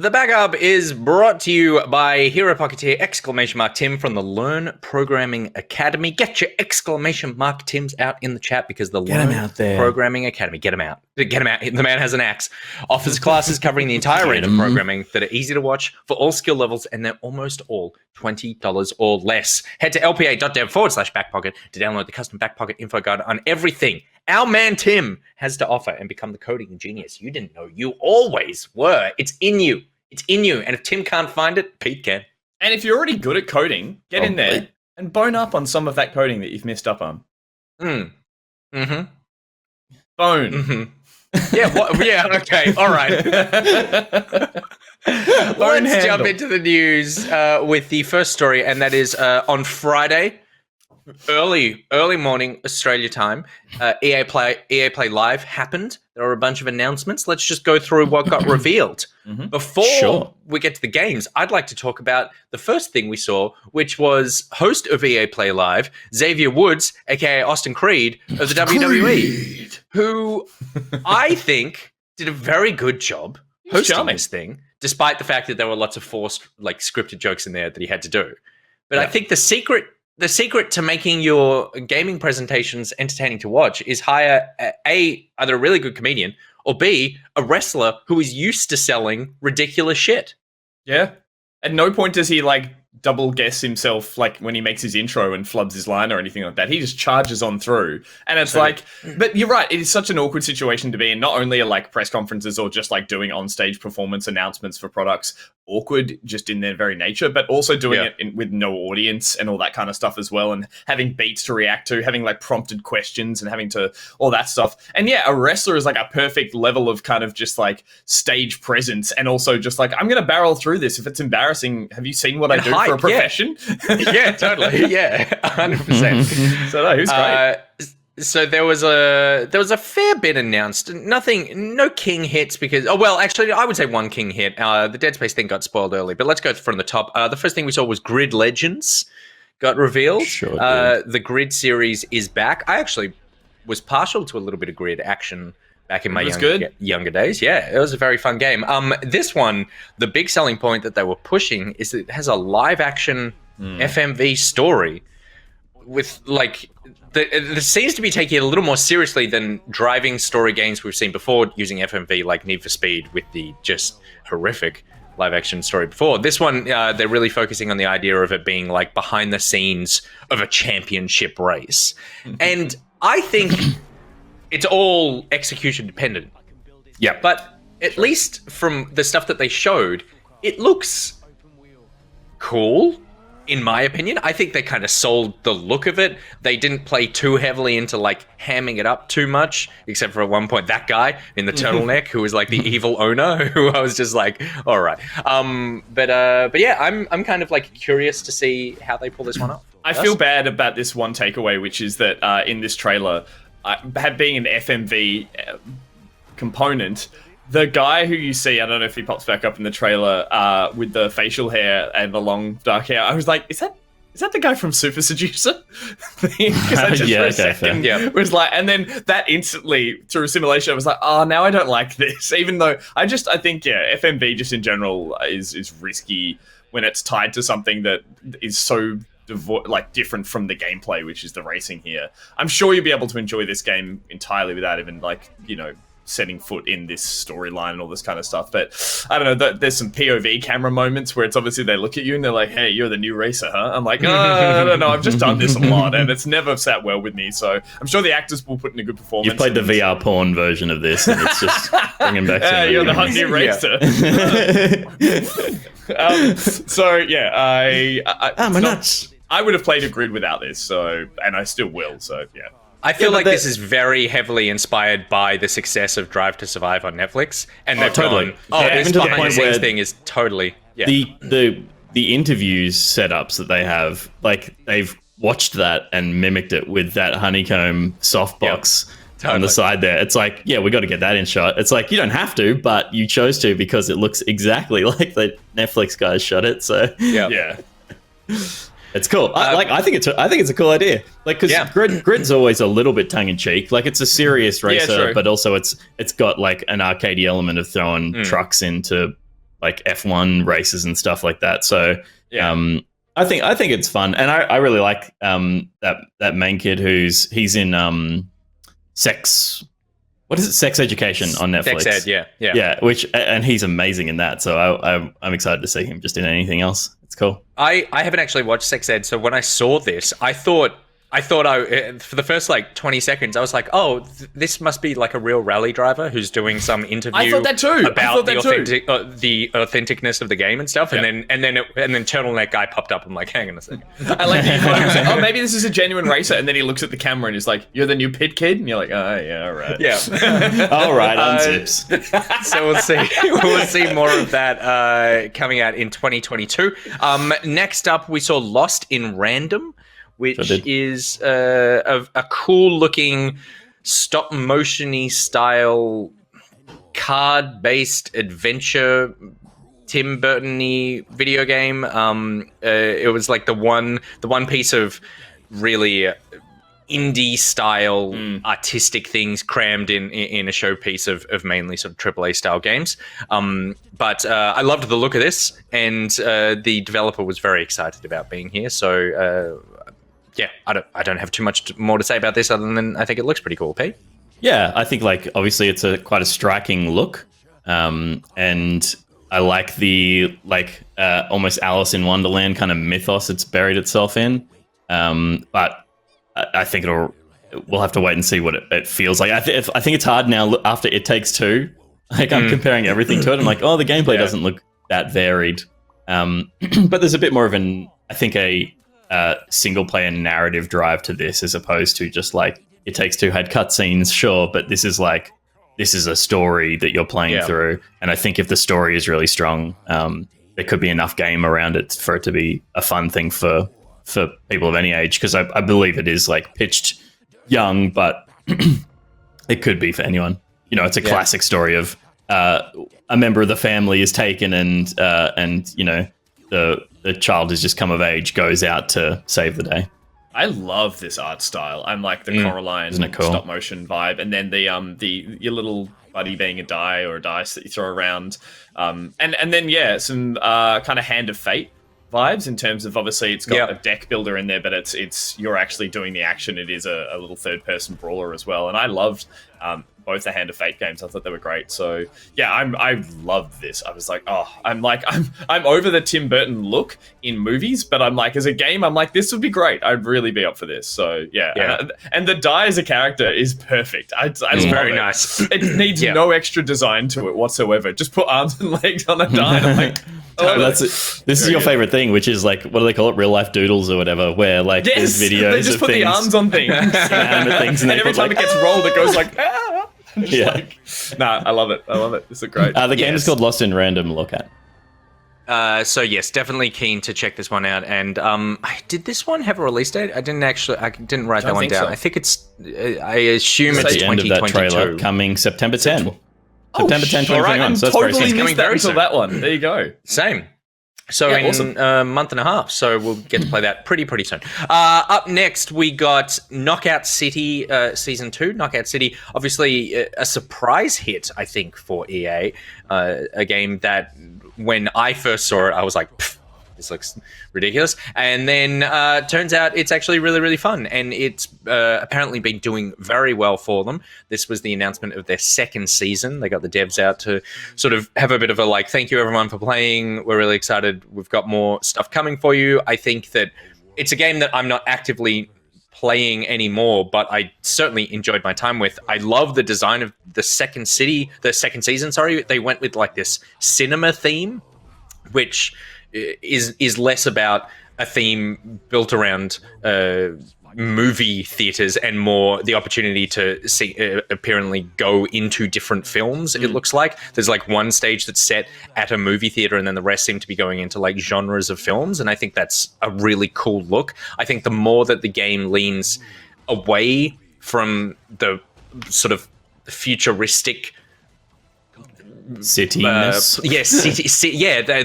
The Backup is brought to you by Hero Pocketeer !Tim from the Learn Programming Academy. Get your ! Tims out in the chat because the Get 'em Learn out there. Programming Academy. Get him out. Get him out. The man has an axe. Offers classes covering the entire range of programming that are easy to watch for all skill levels, and they're almost all $20 or less. Head to lpa.dev/backpocket to download the custom Backpocket info guide on everything our man Tim has to offer and become the coding genius you didn't know you always were. It's in you. It's in you. And if Tim can't find it, Pete can. And if you're already good at coding, get in there and bone up on some of that coding that you've messed up on. Bone. Yeah, okay. All right. Let's jump into the news with the first story, and that is on Friday, early morning Australia time, EA Play Live happened. There were a bunch of announcements. Let's just go through what got revealed. Before we get to the games, I'd like to talk about the first thing we saw, which was host of EA Play Live, Xavier Woods, aka Austin Creed of the WWE, who I think did a very good job hosting this thing, despite the fact that there were lots of forced, like, scripted jokes in there that he had to do. But I think the secret to making your gaming presentations entertaining to watch is hire either a really good comedian or B, a wrestler who is used to selling ridiculous shit. Yeah. At no point does he double guess himself when he makes his intro and flubs his line or anything like that. He just charges on through. And it's but you're right, it is such an awkward situation to be in. Not only are press conferences or just doing on-stage performance announcements for products awkward just in their very nature, but also doing it with no audience and all that kind of stuff as well, and having beats to react to, having prompted questions and having to all that stuff. And yeah, a wrestler is a perfect level of kind of just stage presence, and also just I'm gonna barrel through this. If it's embarrassing, have you seen what I do for a profession? Yeah, totally. Yeah, 100%. So no, who's great. So there was a fair bit announced. No king hits because actually I would say one king hit. The Dead Space thing got spoiled early, but let's go from the top. The first thing we saw was Grid Legends got revealed. Sure. The Grid series is back. I actually was partial to a little bit of Grid action back in my younger days. Yeah, it was a very fun game. This one, the big selling point that they were pushing is that it has a live action FMV story with it seems to be taking it a little more seriously than driving story games we've seen before using FMV, like Need for Speed, with the just horrific live action story before. This one, they're really focusing on the idea of it being behind the scenes of a championship race. And I think it's all execution dependent. Yeah. But at least from the stuff that they showed, it looks cool. In my opinion, I think they kind of sold the look of it. They didn't play too heavily into hamming it up too much, except for at one point that guy in the turtleneck who was the evil owner, who I was just all right. But yeah, I'm kind of curious to see how they pull this one off. I feel bad about this one takeaway, which is that in this trailer, being an FMV component, the guy who you see, I don't know if he pops back up in the trailer with the facial hair and the long dark hair. I was like, is that the guy from Super Seducer? Because I just for a second was and then that instantly through simulation, I was like, oh, now I don't like this. Even though I think FMV just in general is risky when it's tied to something that is so different from the gameplay, which is the racing here. I'm sure you'll be able to enjoy this game entirely without even setting foot in this storyline and all this kind of stuff. But I don't know, there's some POV camera moments where it's obviously they look at you and they're like, hey, you're the new racer, huh? I'm like, I don't know, I've just done this a lot and it's never sat well with me, so I'm sure the actors will put in a good performance. You played the VR porn version of this and it's just bringing back to you're the hot new racer. So yeah, my nuts. I would have played a Grid without this, and I still will, so yeah. I feel this is very heavily inspired by the success of Drive to Survive on Netflix, and they've totally. This behind the scenes thing is totally the interviews setups that they have, they've watched that and mimicked it with that honeycomb softbox on the side there. It's we got to get that in shot. It's you don't have to, but you chose to because it looks exactly like the Netflix guys shot it. So yeah. It's cool. I think it's a cool idea. Because Grid's always a little bit tongue in cheek. It's a serious racer, but also it's got an arcadey element of throwing trucks into like F1 races and stuff like that. So Yeah. I think it's fun, and I really like that main kid he's in Sex. What is it? Sex Education on Netflix. Sex Ed, yeah. And he's amazing in that. So I'm excited to see him just in anything else. It's cool. I haven't actually watched Sex Ed, so when I saw this, I thought for the first like 20 seconds, I was like, oh, this must be like a real rally driver who's doing some interview. I thought that too. About the authenticness of the game and stuff. Yep. And then turtleneck guy popped up. I'm like, hang on a second. I like that. He thought he was like, oh, maybe this is a genuine racer. And then he looks at the camera and he's like, you're the new pit kid? And you're like, oh, yeah, all right. Yeah. All right, unzips. So we'll see. We'll see more of that coming out in 2022. Next up, we saw Lost in Random, which is a cool-looking stop-motion-y style card-based adventure Tim Burton-y video game. It was like the one piece of really indie style artistic things crammed in a showpiece of mainly sort of AAA style games. But I loved the look of this, and the developer was very excited about being here. So yeah, I don't have too much more to say about this other than I think it looks pretty cool, Pete. Yeah, I think like obviously it's quite a striking look, and I like the almost Alice in Wonderland kind of mythos it's buried itself in. But I think we'll have to wait and see what it feels like. I think it's hard now after It Takes Two. Like I'm comparing everything to it. I'm like, oh, the gameplay doesn't look that varied. But there's a bit more of a single player narrative drive to this, as opposed to just like It Takes Two had cutscenes, sure, but this is a story that you're playing through. And I think if the story is really strong, there could be enough game around it for it to be a fun thing for people of any age, because I believe it is like pitched young, but it could be for anyone. You know, it's a classic story of a member of the family is taken, and you know, the child has just come of age, goes out to save the day. I love this art style. I'm like the Coraline cool? stop motion vibe, and then your little buddy being a die or a dice that you throw around, and then some kind of Hand of Fate vibes in terms of, obviously it's got a deck builder in there, but it's you're actually doing the action. It is a little third person brawler as well, and I loved both the Hand of Fate games. I thought they were great. So yeah, I loved this. I was like, oh, I'm over the Tim Burton look in movies, but I'm like, as a game, I'm like, this would be great. I'd really be up for this. So yeah. And the die as a character is perfect. It's very nice. It needs no extra design to it whatsoever. Just put arms and legs on a die. I'm like, this is your favorite thing, which is like, what do they call it, real life doodles or whatever, where like there's videos they just of put things, the arms on things, and every time it gets rolled, it goes like, ah. I love it. It's a great. The game is called Lost in Random. Look at. So yes, definitely keen to check this one out. And did this one have a release date? I didn't write that one down. So. I think it's. I assume it's the end of that trailer, coming September 10. September 10, 2021. Right, so totally very missed that until that one. There you go. Same. So in awesome. A month and a half, so we'll get to play that pretty soon. Up next, we got Knockout City Season 2. Knockout City, obviously a surprise hit, I think, for EA. A game that, when I first saw it, I was like, this looks ridiculous. And then turns out it's actually really, really fun. And it's apparently been doing very well for them. This was the announcement of their second season. They got the devs out to sort of have a bit of a thank you everyone for playing. We're really excited. We've got more stuff coming for you. I think that it's a game that I'm not actively playing anymore, but I certainly enjoyed my time with. I love the design of the second season. They went with this cinema theme, which is less about a theme built around movie theaters and more the opportunity to see apparently go into different films. It looks like there's one stage that's set at a movie theater, and then the rest seem to be going into genres of films, and I think that's a really cool look. I think the more that the game leans away from the sort of futuristic Cityness.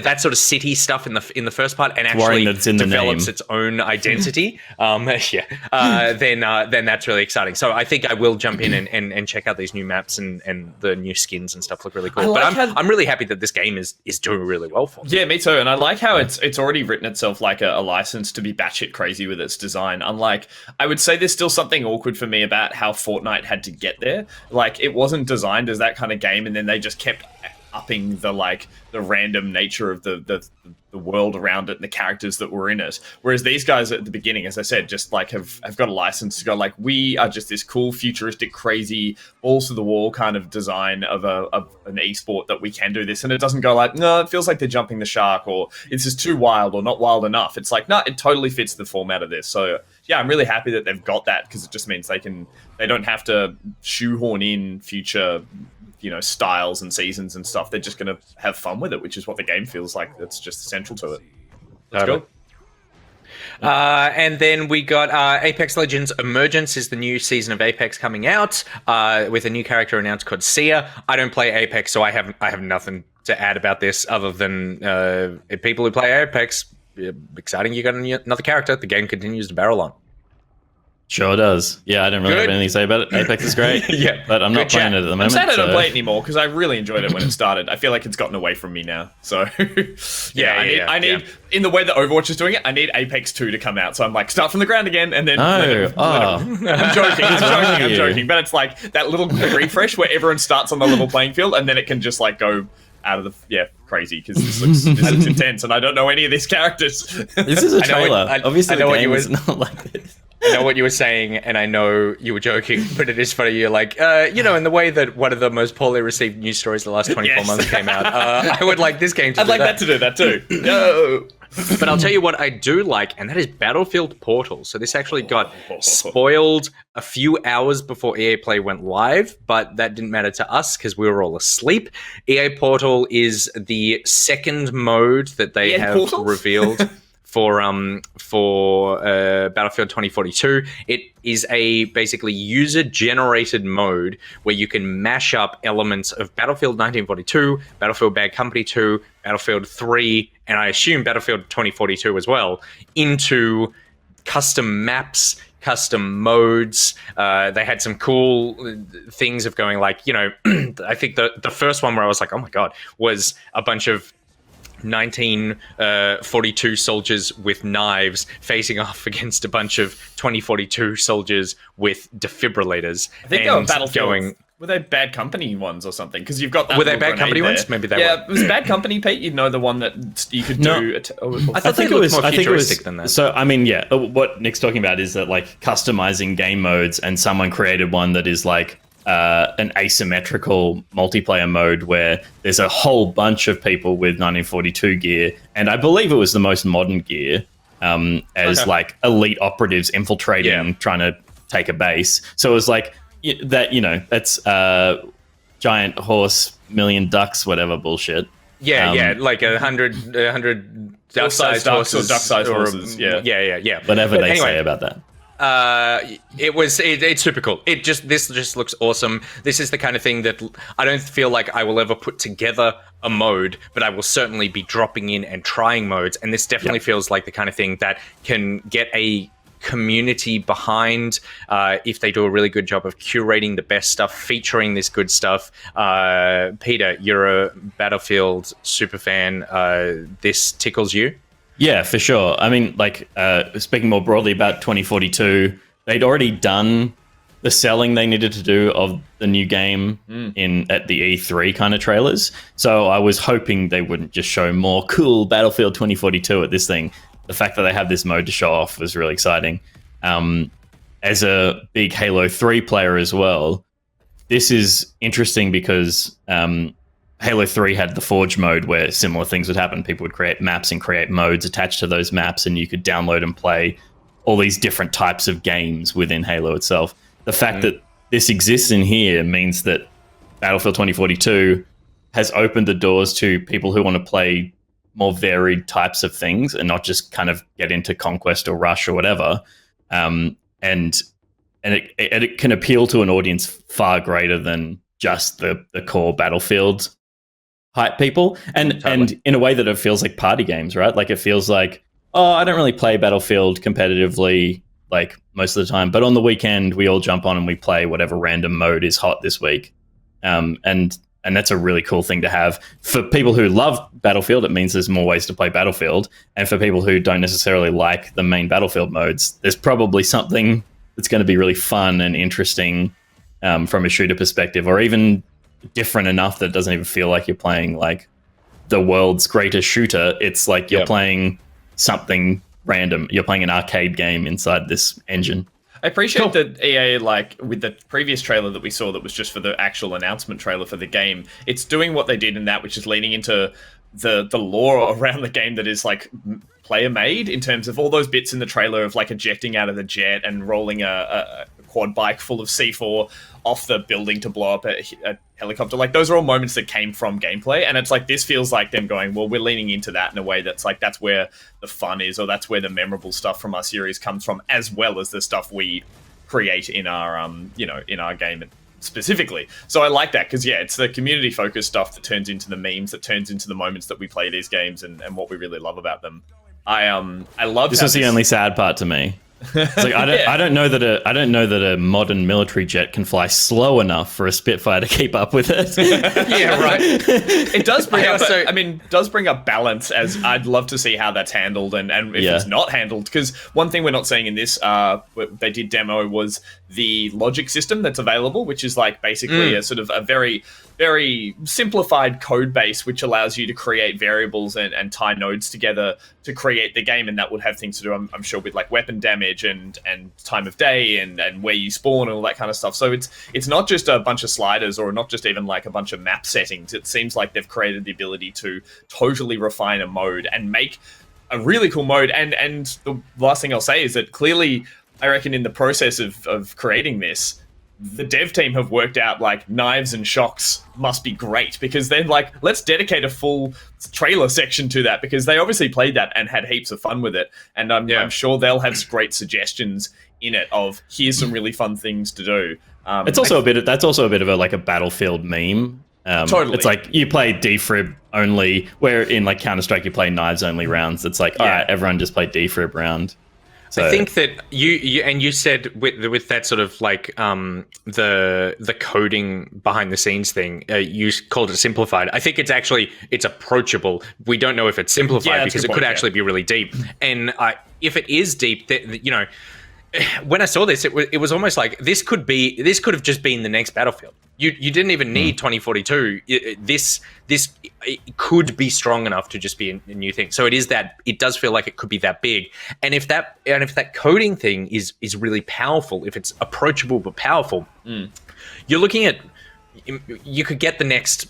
that sort of city stuff in the first part, and Worrying actually that it's in the develops name. its own identity. Then that's really exciting. So I think I will jump in and check out these new maps and the new skins and stuff look really cool. like I'm really happy that this game is doing really well for me. Yeah, me too. And I like how it's already written itself like a license to be batshit crazy with its design. Unlike, I would say there's still something awkward for me about how Fortnite had to get there. Like, it wasn't designed as that kind of game, and then they just kept upping the random nature of the world around it and the characters that were in it. Whereas these guys at the beginning, as I said, just like have got a license to go like, we are just this cool, futuristic, crazy, balls to the wall kind of design of an esport that we can do this. And it doesn't go like, no, it feels like they're jumping the shark, or it's just too wild or not wild enough. It's like, no, it totally fits the format of this. So yeah, I'm really happy that they've got that, because it just means they don't have to shoehorn in future styles and seasons and stuff. They're just going to have fun with it, which is what the game feels like. That's just essential to it. Let's go. And then we got Apex Legends Emergence is the new season of Apex coming out with a new character announced called Sia. I don't play Apex, so I have nothing to add about this other than people who play Apex, exciting, you got another character. The game continues to barrel on. Sure does. Yeah, I don't really have anything to say about it. Apex is great. Yeah, but I'm not playing it at the moment. I'm sad I don't play it anymore, because I really enjoyed it when it started. I feel like it's gotten away from me now. So I need in the way that Overwatch is doing it, I need Apex 2 to come out. So I'm like, start from the ground again, and then I'm joking. But it's like that little refresh where everyone starts on the level playing field, and then it can just like go out of the crazy, because this looks intense, and I don't know any of these characters. This is a trailer. Obviously, the game is not like this. I know what you were saying, and I know you were joking, but it is funny. You're like, in the way that one of the most poorly received news stories the last 24 months came out. I would like this game to I'd like that to do that too. No. But I'll tell you what I do like, and that is Battlefield Portal. So this actually got spoiled a few hours before EA Play went live, but that didn't matter to us because we were all asleep. EA Portal is the second mode that they have revealed for Battlefield 2042. It is a basically user-generated mode where you can mash up elements of Battlefield 1942, Battlefield Bad Company 2, Battlefield 3, and I assume Battlefield 2042 as well, into custom maps, custom modes. They had some cool things of going like, I think the first one where I was like, oh my God, was a bunch of 1942 soldiers with knives facing off against a bunch of 2042 soldiers with defibrillators. I think they were Battlefield. Were they Bad Company ones or something? Because you've got that. Were they Bad Company ones? Maybe they were. Yeah, was Bad Company, Pete? You know, the one that you could do. I think it was more futuristic than that. So, I mean, yeah, what Nick's talking about is that like customizing game modes, and someone created one that is like an asymmetrical multiplayer mode where there's a whole bunch of people with 1942 gear, and I believe it was the most modern gear, as like elite operatives infiltrating, trying to take a base. So it was like that, that's giant horse, million ducks, whatever bullshit. Like 100 duck-sized horses, or duck-sized horses. Yeah. Whatever they say about that. It's super cool. This just looks awesome. This is the kind of thing that I don't feel like I will ever put together a mode, but I will certainly be dropping in and trying modes. And this definitely feels like the kind of thing that can get a community behind if they do a really good job of curating the best stuff, featuring this good stuff. Peter, you're a Battlefield super fan. This tickles you? Yeah, for sure. I mean, like, speaking more broadly about 2042, they'd already done the selling they needed to do of the new game at the E3 kind of trailers. So I was hoping they wouldn't just show more cool Battlefield 2042 at this thing. The fact that they have this mode to show off was really exciting. As a big Halo 3 player as well, this is interesting because Halo 3 had the Forge mode where similar things would happen. People would create maps and create modes attached to those maps, and you could download and play all these different types of games within Halo itself. The fact that this exists in here means that Battlefield 2042 has opened the doors to people who want to play more varied types of things and not just kind of get into Conquest or Rush or whatever. And it can appeal to an audience far greater than just the core Battlefield hype people, and in a way that it feels like party games, right? Like it feels like, oh, I don't really play Battlefield competitively like most of the time, but on the weekend we all jump on and we play whatever random mode is hot this week, and that's a really cool thing to have. For people who love Battlefield, it means there's more ways to play Battlefield, and for people who don't necessarily like the main Battlefield modes, there's probably something that's going to be really fun and interesting from a shooter perspective, or even different enough that it doesn't even feel like you're playing like the world's greatest shooter. It's like you're playing something random. You're playing an arcade game inside this engine. I appreciate that EA, like with the previous trailer that we saw that was just for the actual announcement trailer for the game, it's doing what they did in that, which is leaning into the lore around the game that is like player made, in terms of all those bits in the trailer of like ejecting out of the jet and rolling a quad bike full of C4 off the building to blow up a helicopter. Like those are all moments that came from gameplay, and it's like this feels like them going, well, we're leaning into that in a way that's like that's where the fun is, or that's where the memorable stuff from our series comes from, as well as the stuff we create in our in our game specifically. So I like that, because it's the community focused stuff that turns into the memes, that turns into the moments that we play these games, and what we really love about them. I love this. Was the only sad part to me. It's like I don't know that a modern military jet can fly slow enough for a Spitfire to keep up with it. Yeah, right. It does bring up balance, as I'd love to see how that's handled, and if it's not handled, because one thing we're not seeing in this they did demo was the logic system that's available, which is like basically a sort of a very, very simplified code base which allows you to create variables and tie nodes together to create the game, and that would have things to do, I'm sure, with like weapon damage and time of day and where you spawn and all that kind of stuff. So it's not just a bunch of sliders, or not just even like a bunch of map settings. It seems like they've created the ability to totally refine a mode and make a really cool mode. And the last thing I'll say is that clearly, I reckon in the process of creating this, the dev team have worked out like knives and shocks must be great, because they're like, let's dedicate a full trailer section to that, because they obviously played that and had heaps of fun with it. And I'm sure they'll have great suggestions in it of, here's some really fun things to do. It's also that's also a bit of a like a Battlefield meme. Totally. It's like you play defrib only, where in like Counter-Strike you play knives only rounds. It's like, all right, everyone just play defrib round. So, I think that you said with that sort of like the coding behind the scenes thing, you called it simplified. I think it's approachable. We don't know if it's simplified because it could actually be really deep. And if it is deep, when I saw this, it was almost like this could have just been the next Battlefield. You didn't even need 2042. This it could be strong enough to just be a new thing. So it does feel like it could be that big. And if that coding thing is really powerful, if it's approachable but powerful, you're looking at, you could get the next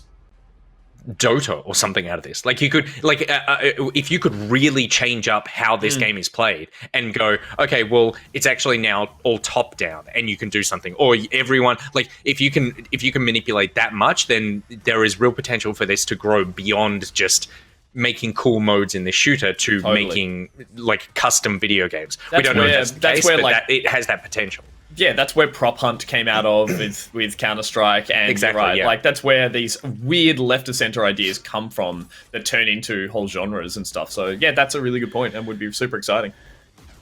Dota or something out of this. Like you could, if you could really change up how this game is played and go, okay, well, it's actually now all top down, and you can do something. Or everyone, like if you can manipulate that much, then there is real potential for this to grow beyond just making cool modes in the shooter to making like custom video games. We don't know if that's the case, but it has that potential. Yeah, that's where Prop Hunt came out of with Counter-Strike, and like that's where these weird left of center ideas come from that turn into whole genres and stuff. So yeah, that's a really good point and would be super exciting.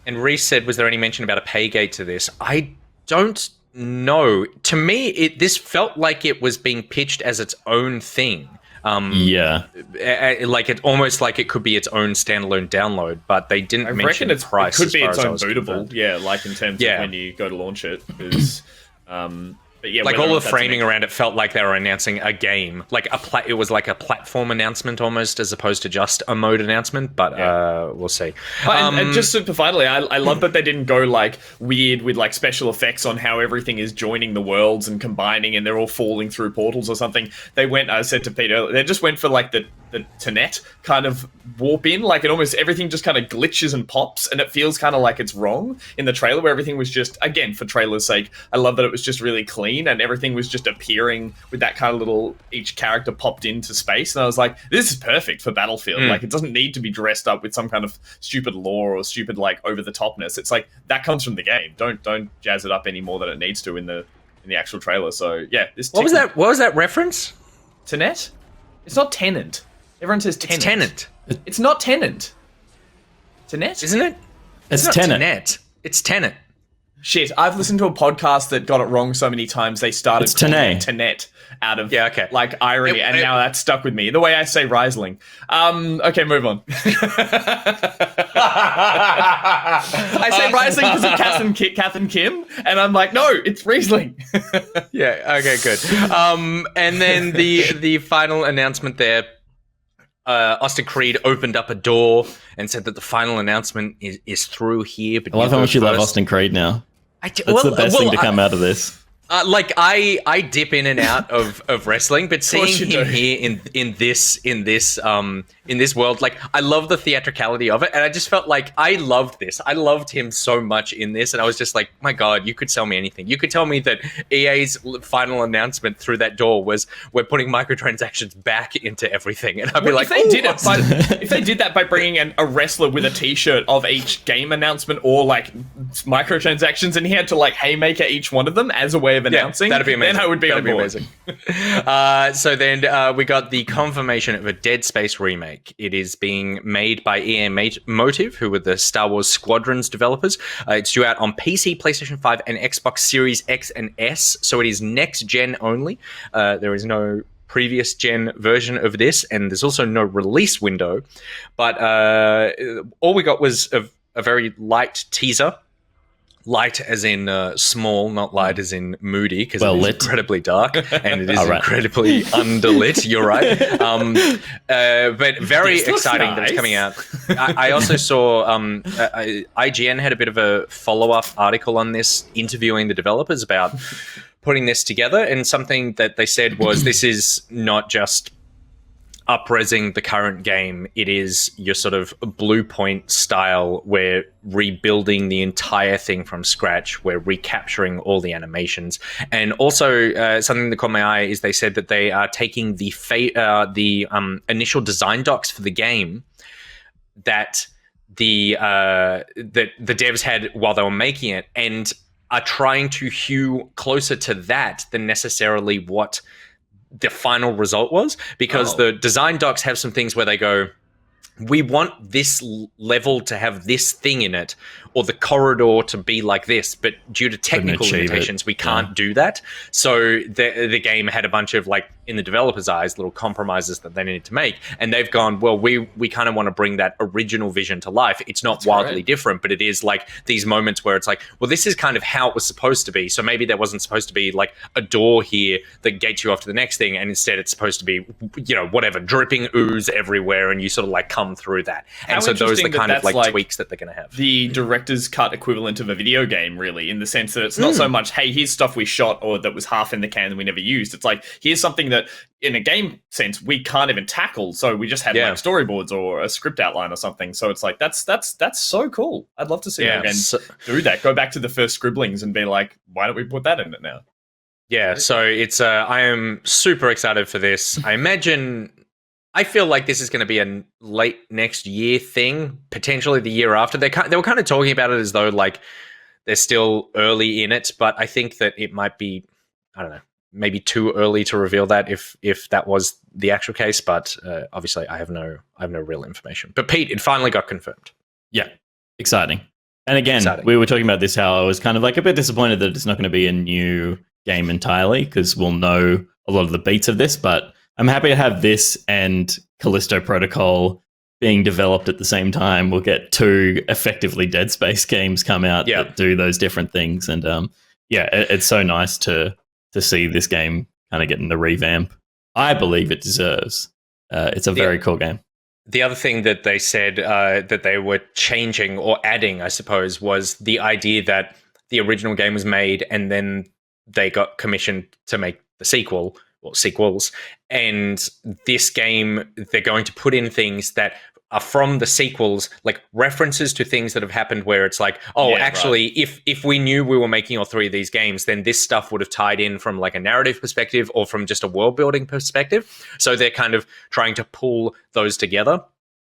And Reese said, was there any mention about a pay gate to this? I don't know. To me, this felt like it was being pitched as its own thing. Like it almost like it could be its own standalone download, but they didn't mention its price. It could be its own bootable, like in terms of when you go to launch it. Because, but yeah, like all the framing around it felt like they were announcing a game, like it was like a platform announcement almost, as opposed to just a mode announcement. But we'll see. And just super finally, I love that they didn't go like weird with like special effects on how everything is joining the worlds and combining, and they're all falling through portals or something. They went, I said to Peter, they just went for like the Tenet kind of warp in, like it almost everything just kind of glitches and pops, and it feels kind of like it's wrong in the trailer, where everything was just, again, for trailer's sake, I love that it was just really clean and everything was just appearing with that kind of little, each character popped into space, and I was like, this is perfect for Battlefield. Like it doesn't need to be dressed up with some kind of stupid lore or stupid like over the topness. It's like that comes from the game. Don't jazz it up any more than it needs to in the actual trailer. So yeah, this what was that reference? Tenet? It's not Tenant. Everyone says Tenant. It's Tenant. It's not Tenant. Tenet? Isn't it? It's not Tenet. Tenet. It's Tenet. Shit, I've listened to a podcast that got it wrong so many times they started It's calling Tenet. it Tenet out of Yeah, okay. like irony, and now that's stuck with me. The way I say Riesling. Okay, move on. I say Riesling because of Kath and Kim, and I'm like, no, it's Riesling. Yeah. Okay. Good. And then the final announcement there. Austin Creed opened up a door and said that the final announcement is through here. But I love how much you love Austin Creed now. That's the best thing to come out of this. Like I dip in and out of wrestling, but seeing you him do. here in this world, like I love the theatricality of it, and I just felt like I loved this. I loved him so much in this, and I was just like, my God, you could sell me anything. You could tell me that EA's final announcement through that door was we're putting microtransactions back into everything, and I'd be like, if they did that by bringing in a wrestler with a T-shirt of each game announcement or like microtransactions, and he had to like haymaker each one of them as a way of announcing, that'd be amazing. Then I would be on board. Amazing. So then we got the confirmation of a Dead Space remake. It is being made by EA Motive, who were the Star Wars Squadrons developers. It's due out on PC, PlayStation 5, and Xbox Series X and S. So it is next gen only. There is no previous gen version of this, and there's also no release window. But all we got was a very light teaser. Light as in small, not light as in moody, because it is incredibly dark and it is incredibly underlit. You're right. But very exciting that it's coming out. I also saw IGN had a bit of a follow-up article on this, interviewing the developers about putting this together. And something that they said was this is not just up-resing the current game. It is your sort of Blue Point style. We're rebuilding the entire thing from scratch. We're recapturing all the animations. And also something that caught my eye is they said that they are taking the initial design docs for the game that the devs had while they were making it, and are trying to hew closer to that than necessarily what the final result was, because the design docs have some things where they go, we want this level to have this thing in it, or the corridor to be like this, but due to technical limitations, we can't do that. So the game had a bunch of, like, in the developer's eyes, little compromises that they needed to make. And they've gone, well, we kind of want to bring that original vision to life. It's not wildly different, but it is like these moments where it's like, well, this is kind of how it was supposed to be. So maybe there wasn't supposed to be like a door here that gates you off to the next thing. And instead it's supposed to be, you know, whatever, dripping ooze everywhere. And you sort of like come through that. And so those are the kind of like tweaks that they're going to have. The director's cut equivalent of a video game, really, in the sense that it's not so much, hey, here's stuff we shot or that was half in the can and we never used. It's like, here's something that in a game sense we can't even tackle, so we just had like storyboards or a script outline or something. So it's like that's so cool. I'd love to see them again do that. Go back to the first scribblings and be like, why don't we put that in it now? Yeah, so it's I am super excited for this. I feel like this is going to be a late next year thing, potentially the year after. They were kind of talking about it as though like they're still early in it, but I think that it might be, I don't know, maybe too early to reveal that if that was the actual case. But obviously, I have no real information. But Pete, it finally got confirmed. Yeah, exciting. And again, we were talking about this, how I was kind of like a bit disappointed that it's not going to be a new game entirely, because we'll know a lot of the beats of this, but I'm happy to have this and Callisto Protocol being developed at the same time. We'll get two effectively Dead Space games come out that do those different things. And it's so nice to see this game kind of getting the revamp I believe it deserves. It's a very cool game. The other thing that they said that they were changing or adding, I suppose, was the idea that the original game was made and then they got commissioned to make the sequel or sequels. And this game, they're going to put in things that are from the sequels, like references to things that have happened where it's like, if we knew we were making all three of these games, then this stuff would have tied in from like a narrative perspective or from just a world building perspective. So they're kind of trying to pull those together.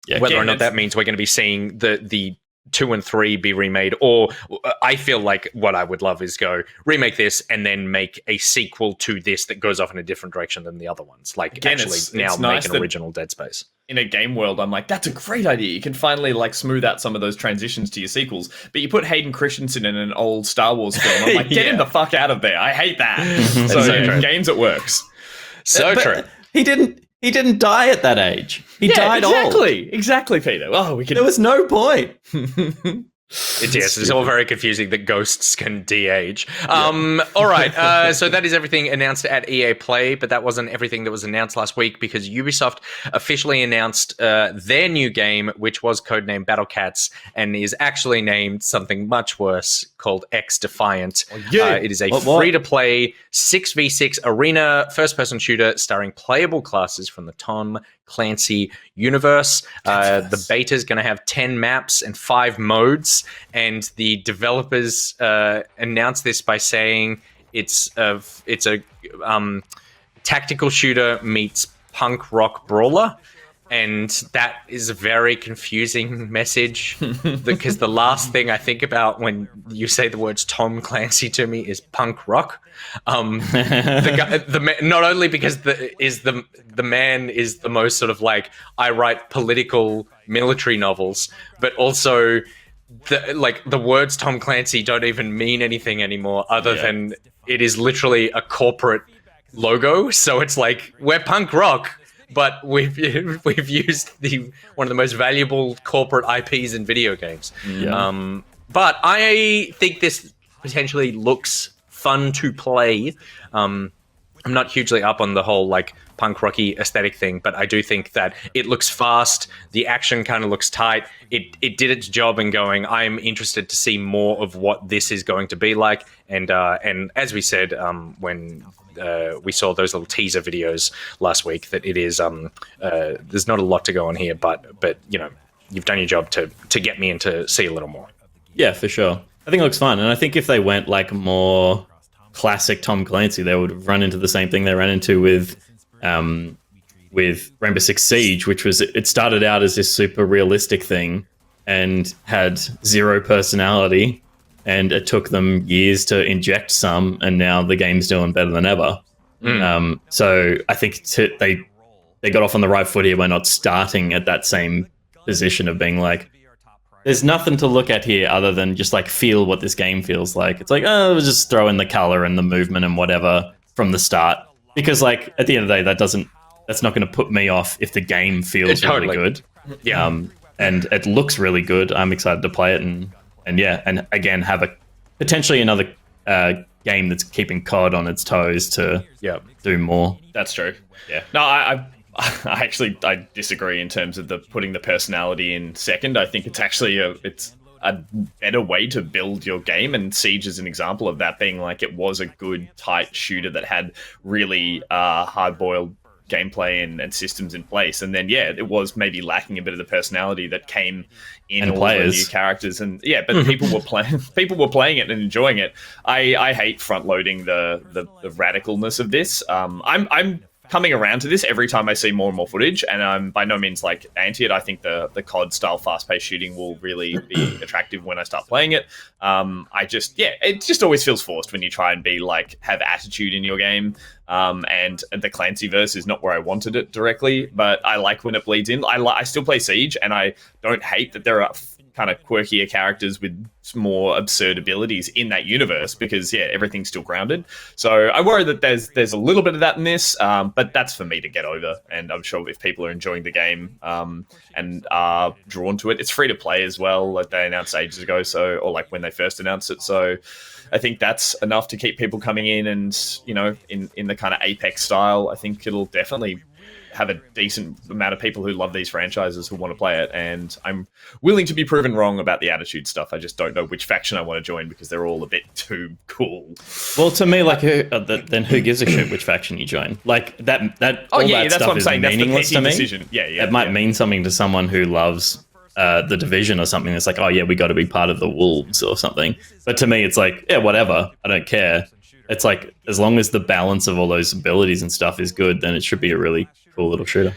Yeah, whether or not that means we're going to be seeing the 2 and 3 be remade, or I feel like what I would love is go remake this and then make a sequel to this that goes off in a different direction than the other ones. Like, Again, actually it's now nice make an original Dead Space. In a game world, I'm like, that's a great idea. You can finally like smooth out some of those transitions to your sequels. But you put Hayden Christensen in an old Star Wars film. I'm like, get him the fuck out of there. I hate that. So games, it works. So true. He didn't die at that age. He died old. Exactly, Peter. Oh, There was no point. It's all very confusing that ghosts can de-age. All right, so that is everything announced at EA Play, but that wasn't everything that was announced last week, because Ubisoft officially announced their new game, which was codenamed Battle Cats, and is actually named something much worse, called XDefiant. It is a free-to-play 6v6 arena first-person shooter starring playable classes from the Tom Clancy universe. The beta is going to have 10 maps and 5 modes, and the developers announced this by saying it's a tactical shooter meets punk rock brawler. And that is a very confusing message, because the last thing I think about when you say the words Tom Clancy to me is punk rock. Not only because the man is the most sort of like, I write political military novels, but also the words Tom Clancy don't even mean anything anymore, other than it is literally a corporate logo. So it's like, we're punk rock, but we've used one of the most valuable corporate IPs in video games. But I think this potentially looks fun to play. I'm not hugely up on the whole like punk rocky aesthetic thing, but I do think that it looks fast. The action kind of looks tight. It did its job in going, I'm interested to see more of what this is going to be like. And as we said, when we saw those little teaser videos last week, that it is there's not a lot to go on here, but you know, you've done your job to get me in to see a little more. Yeah, for sure. I think it looks fun, and I think if they went like more classic Tom Clancy, they would run into the same thing they ran into with Rainbow Six Siege, which was, it started out as this super realistic thing and had zero personality, and it took them years to inject some, and now the game's doing better than ever. So I think they got off on the right foot here by not starting at that same position of being like, there's nothing to look at here other than just like feel what this game feels like. It's like, oh, we'll just throw in the color and the movement and whatever from the start, because like at the end of the day, that's not going to put me off if the game feels really good. And it looks really good. I'm excited to play it, and again have a potentially another game that's keeping COD on its toes to do more. That's true. Yeah. No, I actually disagree in terms of the putting the personality in second. I think it's actually a better way to build your game, and Siege is an example of that, being like, it was a good tight shooter that had really hard-boiled gameplay and systems in place, and then it was maybe lacking a bit of the personality that came in and all players. the new characters, and but people were playing it and enjoying it. I hate front loading the radicalness of this. I'm coming around to this every time I see more and more footage, and I'm by no means like anti it. I think the COD style fast paced shooting will really be attractive when I start playing it. It just always feels forced when you try and be like, have attitude in your game. And the Clancyverse is not where I wanted it directly, but I like when it bleeds in. I still play Siege, and I don't hate that there are kind of quirkier characters with more absurd abilities in that universe, because everything's still grounded. So I worry that there's a little bit of that in this, but that's for me to get over. And I'm sure if people are enjoying the game and are drawn to it, it's free to play as well, like they announced ages ago, or like when they first announced it. So I think that's enough to keep people coming in, and in the kind of Apex style, I think it'll definitely have a decent amount of people who love these franchises who want to play it, and I'm willing to be proven wrong about the attitude stuff. I just don't know which faction I want to join, because they're all a bit too cool. Well, to me, like, then who gives a shit which faction you join? Like that that's stuff what I'm is saying. meaningless to me. Decision. It might mean something to someone who loves the Division or something. That's like, oh yeah, we got to be part of the Wolves or something. But to me, it's like, whatever. I don't care. It's like, as long as the balance of all those abilities and stuff is good, then it should be a really cool little shooter.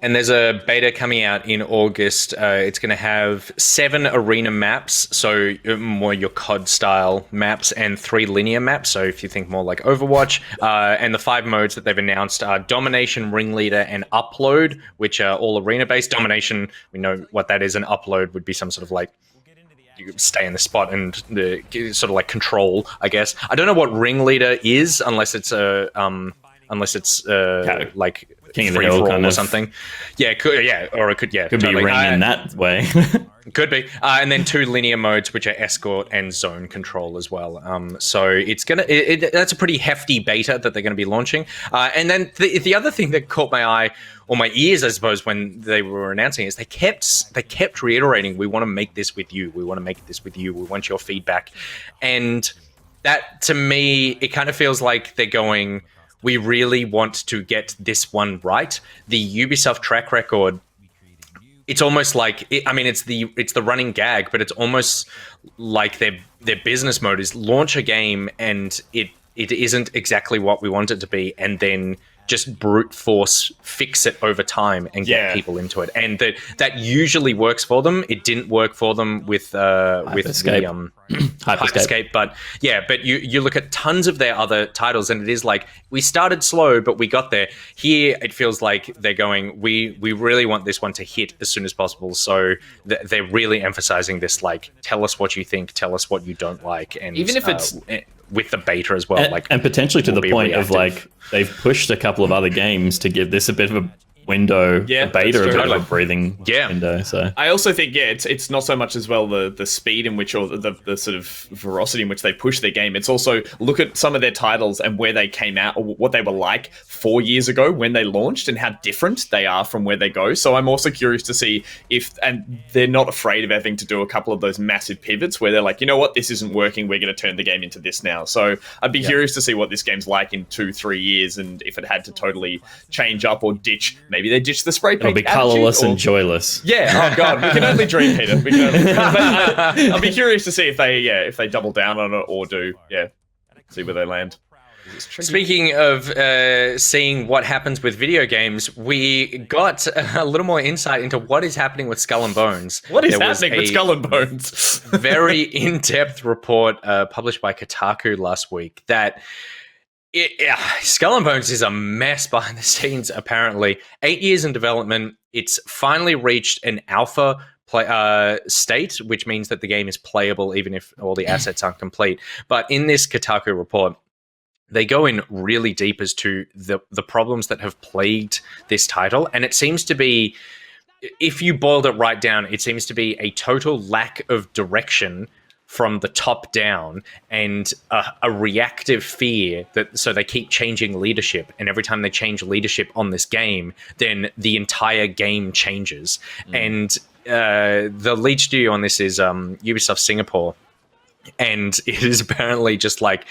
And there's a beta coming out in August. It's going to have 7 arena maps, so more your COD style maps, and 3 linear maps. So if you think more like Overwatch, and the 5 modes that they've announced are Domination, Ringleader, and Upload, which are all arena based. Domination, we know what that is, and Upload would be some sort of like you stay in the spot and the sort of like control, I guess. I don't know what Ringleader is unless it's like King of the free Hill for all kind or of something. Yeah, could be ring in that way. Could be. And then 2 linear modes, which are escort and zone control as well. So it's that's a pretty hefty beta that they're going to be launching. And then the other thing that caught my eye, or my ears, I suppose, when they were announcing it, is they kept reiterating, we want to make this with you. We want to make this with you. We want your feedback. And that, to me, it kind of feels like they're going, we really want to get this one right. The Ubisoft track record, it's almost like it's the running gag, but it's almost like their business mode is launch a game and it isn't exactly what we want it to be, and then just brute force fix it over time and get people into it. And that usually works for them. It didn't work for them with Hyperscape. But you look at tons of their other titles and it is like, we started slow, but we got there. Here, it feels like they're going, we really want this one to hit as soon as possible. So they're really emphasizing this, like, tell us what you think, tell us what you don't like. And even if it's with the beta as well, and potentially to the point reactive. of like they've pushed a couple of other games to give this a bit of a window, a beta, a bit of a breathing window. So I also think it's not so much as well the speed in which, or the sort of ferocity in which they push their game. It's also look at some of their titles and where they came out, or what they were like 4 years ago when they launched, and how different they are from where they go. So I'm also curious to see and they're not afraid of having to do a couple of those massive pivots where they're like, you know what, this isn't working, we're going to turn the game into this now. So I'd be curious to see what this game's like in 2-3 years, and if it had to totally change up or ditch. Maybe they ditch the spray paint. It'll be colourless and joyless. Yeah. Oh god, we can only dream, Peter. We can only dream. But, I'll be curious to see if they double down on it or see where they land. Speaking of seeing what happens with video games, we got a little more insight into what is happening with Skull and Bones. What is happening with Skull and Bones? Very in-depth report published by Kotaku last week that Skull and Bones is a mess behind the scenes, apparently. 8 years in development. It's finally reached an alpha state, which means that the game is playable even if all the assets aren't complete. But in this Kotaku report, they go in really deep as to the problems that have plagued this title. And it seems to be, if you boiled it right down, it seems to be a total lack of direction from the top down, and a reactive fear so they keep changing leadership, and every time they change leadership on this game, then the entire game changes. And the lead studio on this is Ubisoft Singapore, and it is apparently just like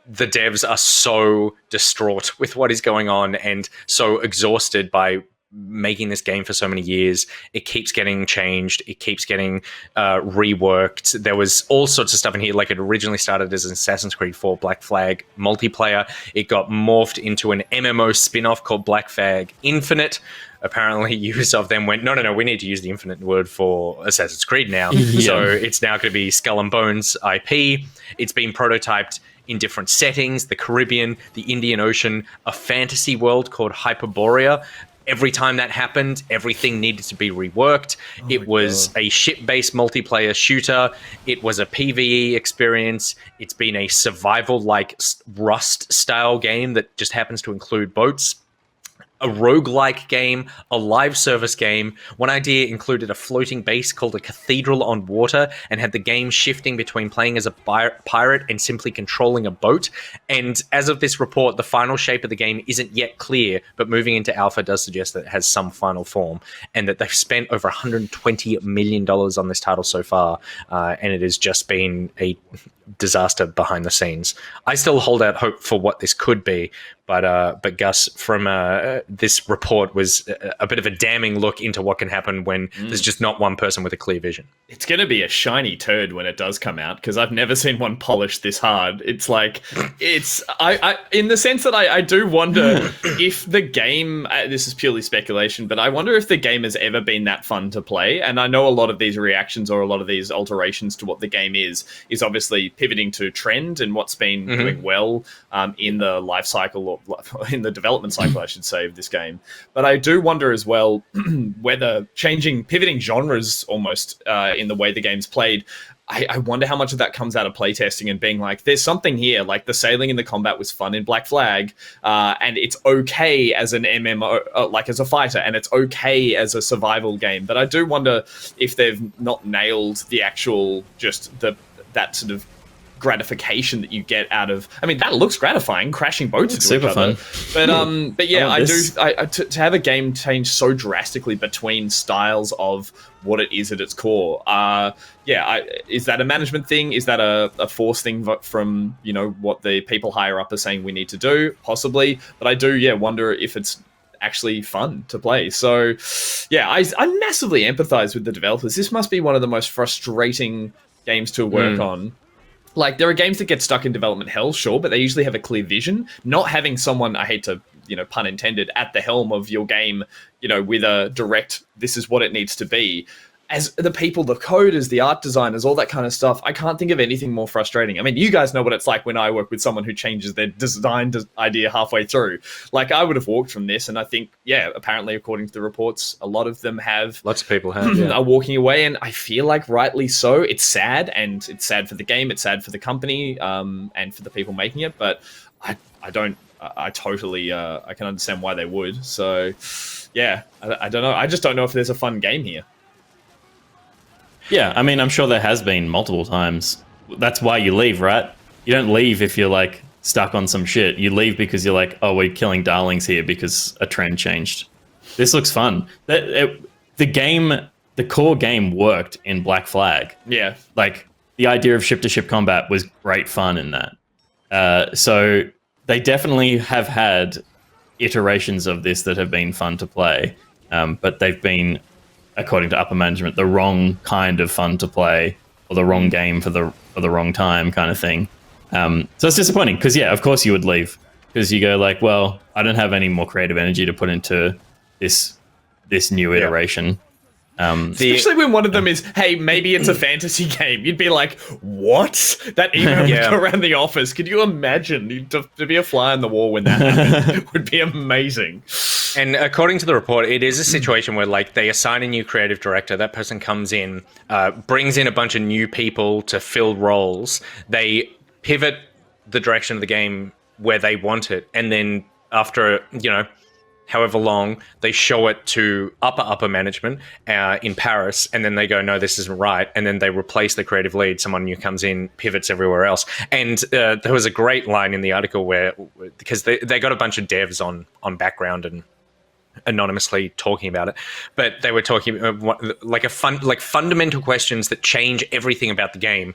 the devs are so distraught with what is going on and so exhausted by making this game for so many years. It keeps getting changed. It keeps getting reworked. There was all sorts of stuff in here. Like, it originally started as an Assassin's Creed 4 Black Flag multiplayer. It got morphed into an MMO spin-off called Black Flag Infinite. Apparently, Ubisoft then went, no, we need to use the Infinite word for Assassin's Creed now. So it's now going to be Skull and Bones IP. It's been prototyped in different settings: the Caribbean, the Indian Ocean, a fantasy world called Hyperborea. Every time that happened, everything needed to be reworked. It was a ship-based multiplayer shooter. It was a PvE experience. It's been a survival-like Rust-style game that just happens to include boats. A roguelike game, a live service game. One idea included a floating base called a Cathedral on Water, and had the game shifting between playing as a pirate and simply controlling a boat. And as of this report, the final shape of the game isn't yet clear, but moving into alpha does suggest that it has some final form, and that they've spent over $120 million on this title so far, and it has just been disaster behind the scenes. I still hold out hope for what this could be, but Gus, from this report was a bit of a damning look into what can happen when there's just not one person with a clear vision. It's going to be a shiny turd when it does come out, because I've never seen one polished this hard. It's like, I in the sense that I do wonder if the game, this is purely speculation, but I wonder if the game has ever been that fun to play. And I know a lot of these reactions or a lot of these alterations to what the game is obviously pivoting to trend and what's been doing well in the life cycle, or in the development cycle, I should say, of this game. But I do wonder as well whether pivoting genres almost in the way the game's played, I wonder how much of that comes out of playtesting and being like, there's something here, like the sailing and the combat was fun in Black Flag, and it's okay as an MMO, like as a fighter, and it's okay as a survival game. But I do wonder if they've not nailed the actual, that sort of gratification that you get out of. I mean, that looks gratifying, crashing boats into each other. Fun. But yeah, to have a game change so drastically between styles of what it is at its core. Is that a management thing? Is that a force thing from what the people higher up are saying we need to do? Possibly, but I do wonder if it's actually fun to play. So yeah, I massively empathize with the developers. This must be one of the most frustrating games to work on. Like, there are games that get stuck in development hell, sure, but they usually have a clear vision. Not having someone, I hate to, pun intended, at the helm of your game, with a direct, this is what it needs to be. As the people, the coders, the art designers, all that kind of stuff, I can't think of anything more frustrating. I mean, you guys know what it's like when I work with someone who changes their design idea halfway through. Like, I would have walked from this, and I think, apparently, according to the reports, a lot of them have. Lots of people have, are walking away, and I feel like rightly so. It's sad, and it's sad for the game, it's sad for the company, and for the people making it, but I totally, I can understand why they would. So, I don't know. I just don't know if there's a fun game here. Yeah, I mean, I'm sure there has been multiple times. That's why you leave, right? You don't leave if you're, like, stuck on some shit. You leave because you're like, oh, we're killing darlings here because a trend changed. This looks fun. The core game worked in Black Flag. Yeah. Like, the idea of ship-to-ship combat was great fun in that. So they definitely have had iterations of this that have been fun to play, but they've been, according to upper management, the wrong kind of fun to play, or the wrong game for the wrong time kind of thing. So it's disappointing because, of course you would leave, because you go like, well, I don't have any more creative energy to put into this new iteration. Especially when one of them is, hey, maybe it's a fantasy game. You'd be like, what? That email would go around the office. Could you imagine to be a fly on the wall when that happened? Would be amazing. And according to the report, it is a situation where, like, they assign a new creative director. That person comes in, brings in a bunch of new people to fill roles. They pivot the direction of the game where they want it. And then after, however long, they show it to upper management in Paris, and then they go, no, this isn't right. And then they replace the creative lead. Someone new comes in, pivots everywhere else. And there was a great line in the article where, because they got a bunch of devs on background and anonymously talking about it, but they were talking fundamental questions that change everything about the game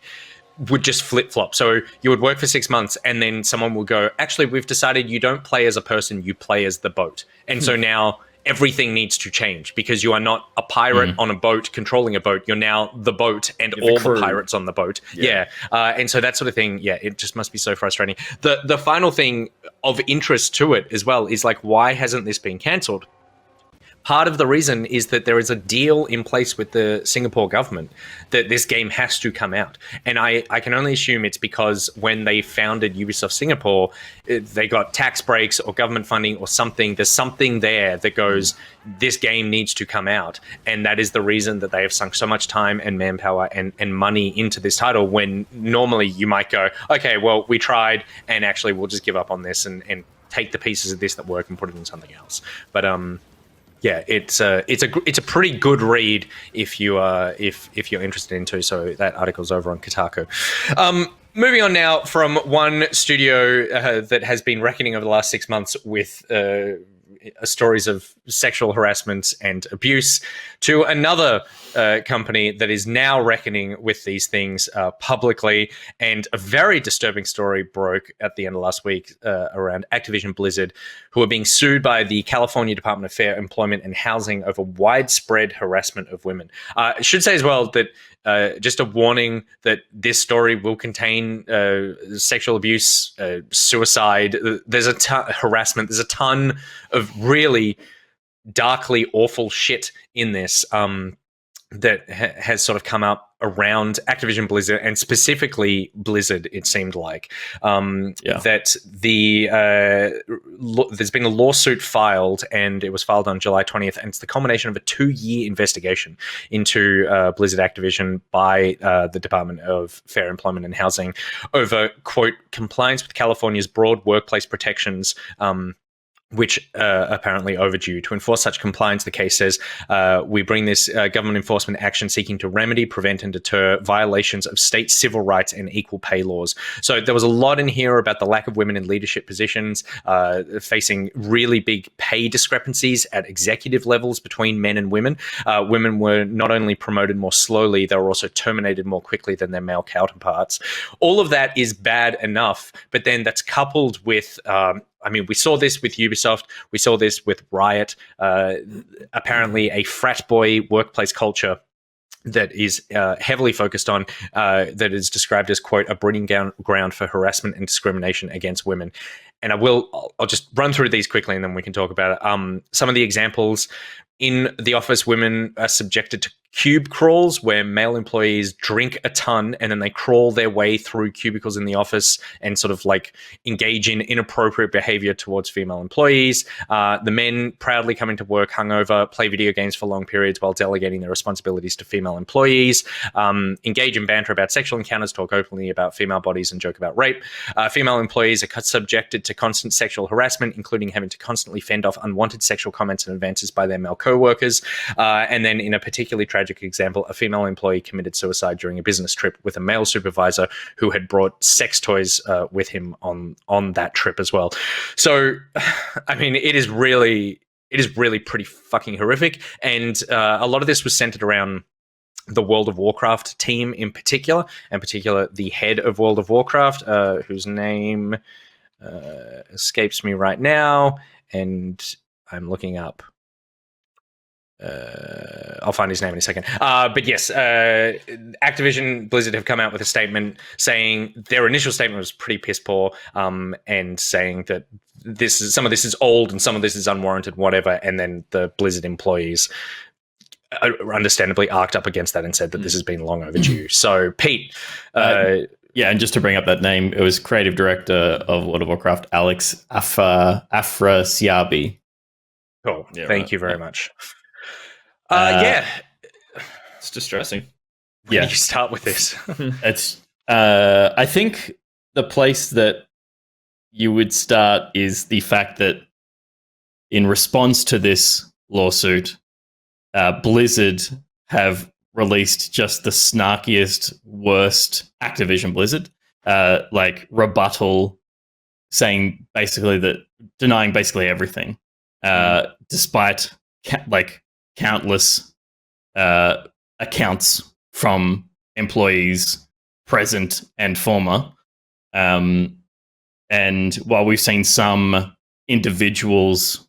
would just flip-flop. So you would work for 6 months, and then someone will go, actually, we've decided you don't play as a person, you play as the boat. And so now everything needs to change, because you are not a pirate on a boat controlling a boat. You're now the boat and all the pirates on the boat. And so that sort of thing, it just must be so frustrating. The final thing of interest to it as well is, like, why hasn't this been cancelled? Part of the reason is that there is a deal in place with the Singapore government that this game has to come out. And I can only assume it's because when they founded Ubisoft Singapore, they got tax breaks or government funding or something. There's something there that goes, this game needs to come out. And that is the reason that they have sunk so much time and manpower and money into this title, when normally you might go, okay, well, we tried, and actually we'll just give up on this and take the pieces of this that work and put it in something else. But it's a pretty good read if you if you're interested in too. So that article's over on Kotaku. Moving on now from one studio that has been reckoning over the last 6 months with stories of sexual harassment and abuse to another company that is now reckoning with these things publicly. And a very disturbing story broke at the end of last week around Activision Blizzard, who are being sued by the California Department of Fair Employment and Housing over widespread harassment of women. I should say as well that just a warning that this story will contain sexual abuse, suicide. There's a ton harassment. There's a ton of really darkly awful shit in this that has sort of come up around Activision Blizzard, and specifically Blizzard, it seemed like. That there's been a lawsuit filed, and it was filed on July 20th, and it's the culmination of a 2-year investigation into Blizzard Activision by the Department of Fair Employment and Housing over, quote, compliance with California's broad workplace protections, which apparently overdue. To enforce such compliance, the case says, we bring this government enforcement action seeking to remedy, prevent, and deter violations of state civil rights and equal pay laws. So there was a lot in here about the lack of women in leadership positions, facing really big pay discrepancies at executive levels between men and women. Women were not only promoted more slowly, they were also terminated more quickly than their male counterparts. All of that is bad enough, but then that's coupled with we saw this with Ubisoft. We saw this with Riot. Apparently, a frat boy workplace culture that is heavily focused on, that is described as, quote, a breeding ground for harassment and discrimination against women. And I'll just run through these quickly, and then we can talk about it. Some of the examples: in the office, women are subjected to cube crawls, where male employees drink a ton and then they crawl their way through cubicles in the office and sort of like engage in inappropriate behavior towards female employees. The men proudly come into work hungover, play video games for long periods while delegating their responsibilities to female employees, engage in banter about sexual encounters, talk openly about female bodies, and joke about rape. Female employees are subjected to constant sexual harassment, including having to constantly fend off unwanted sexual comments and advances by their male co-workers. And then in a particularly tragic example, a female employee committed suicide during a business trip with a male supervisor who had brought sex toys with him on that trip as well. So, I mean, it is really pretty fucking horrific. And a lot of this was centered around the World of Warcraft team in particular the head of World of Warcraft, whose name escapes me right now, and I'm looking up. I'll find his name in a second. But yes, Activision Blizzard have come out with a statement saying their initial statement was pretty piss poor, and saying that some of this is old and some of this is unwarranted, whatever. And then the Blizzard employees understandably arced up against that and said that this has been long overdue. So, Pete, yeah, and just to bring up that name, it was creative director of World of Warcraft, Alex Afrasiabi. Cool. Yeah, Thank you very much. It's distressing. Where do you start with this? It's I think the place that you would start is the fact that in response to this lawsuit, Blizzard have released just the snarkiest, worst Activision Blizzard, rebuttal, saying basically that denying basically everything, despite countless accounts from employees, present and former. And while we've seen some individuals